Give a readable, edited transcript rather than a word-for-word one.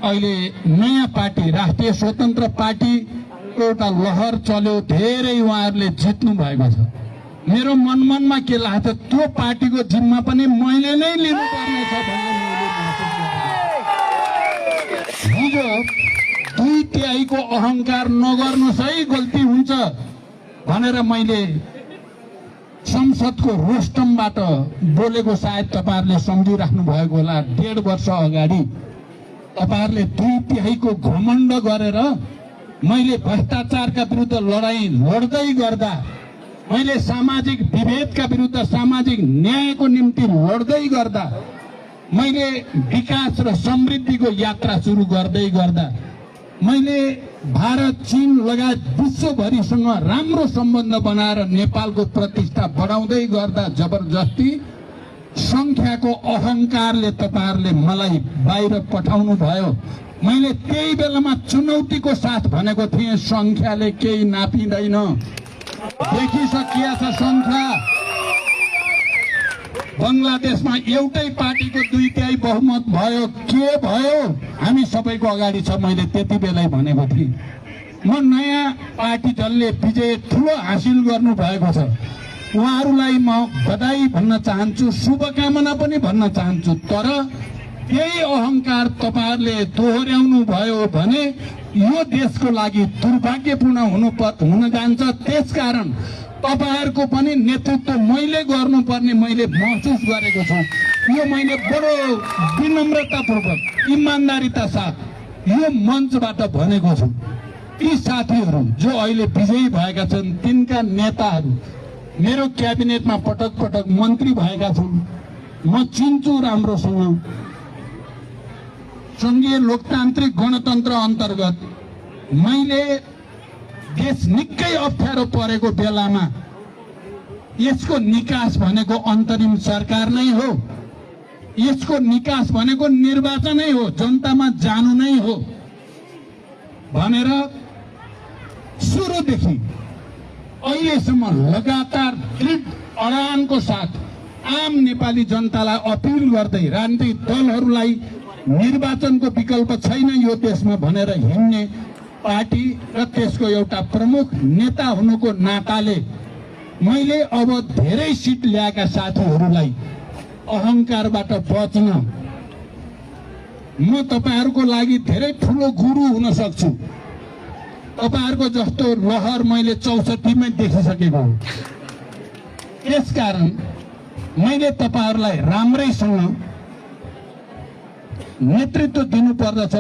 अहिले नयाँ पार्टी राष्ट्रिय स्वतन्त्र पार्टी एउटा लहर चल्यो, धेरै उहाँहरूले जित्नु भएको छ। मेरो मनमनमा के लाग्छ, त्यो पार्टीको जिम्मा पनि मैले नै लिनुपर्ने छ भन्ने मैले महसुस गरेँ। हिजो 2/3 अहंकार नगर्नुहोस् है, गल्ती हुन्छ भनेर मैले संसदको रोस्टमबाट बोलेको सायद तपाईहरुले सम्झिराख्नु भएको होला। 1.5 वर्ष अगाडि तपाईहरुले 2/3 घमण्ड गरेर मैले भ्रष्टाचारका विरुद्ध लडाई लड्दै गर्दा, मैले सामाजिक विभेदका विरुद्ध सामाजिक न्यायको निम्ति लड्दै गर्दा, मैले विकास र समृद्धिको यात्रा सुरु गर्दै गर्दा, मैले भारत चीन लगायत विश्वभरिसँग राम्रो सम्बन्ध बनाएर नेपालको प्रतिष्ठा बढाउँदै गर्दा जबरजस्ती संख्याको अहंकारले तपाईहरुले मलाई बाहिर पठाउनु भयो। मैले त्यही बेलामा चुनौतीको साथ भनेको थिएँ, संख्याले केही नापिँदैन, देखिसकिया छ संख्या। बंगलादेशमा एउटै पार्टीको 2/3 बहुमत भयो, के भयो हामी सबैको अगाडि छ। मैले त्यति बेलै भनेको थिएँ। म नयाँ पार्टी दलले विजय ठूलो हासिल गर्नु भएको छ, उहाँहरूलाई म बधाई भन्न चाहन्छु, शुभकामना पनि भन्न चाहन्छु। तर यही अहंकार तपाईहरुले दोहोर्याउनु भयो भने यो देशको लागि दुर्भाग्यपूर्ण हुन जान्छ। त्यसकारण तपाईहरुको पनि नेतृत्व मैले गर्नुपर्ने मैले महसुस गरेको छु। यो मैले बडो विनम्रतापूर्वक इमानदारीता साथ यो मञ्चबाट भनेको छु। ती साथीहरु जो अहिले विजयी भएका छन्, तिनका नेताहरु मेरो क्याबिनेटमा पटक पटक मन्त्री भएका छन्, म चिन्छु राम्रोसँग। संघीय लोकतान्त्रिक गणतन्त्र अन्तर्गत मैले देश निकै अप्ठ्यारो परेको बेलामा यसको निकास भनेको अन्तरिम सरकार नै हो, यसको निकास भनेको निर्वाचनै हो, जनतामा जानु नै हो भनेर सुरुदेखि अहिलेसम्म लगातार दृढ अडानको साथ आम नेपाली जनतालाई अपिल गर्दै राजनीतिक दलहरूलाई निर्वाचनको विकल्प छैन यो देशमा भनेर हिँड्ने पार्टी र त्यसको एउटा प्रमुख नेता हुनुको नाताले मैले अब धेरै सिट ल्याएका साथीहरूलाई अहंकारबाट बच्न म तपाईहरुको लागि धेरै ठूलो गुरु हुन सक्छु। तपाईहरुको जस्तो लहर मैले 64 मै देखिसकेको हो। त्यसकारण मैले तपाईहरुलाई राम्रैसँग नेतृत्व दिनु पर्दछ।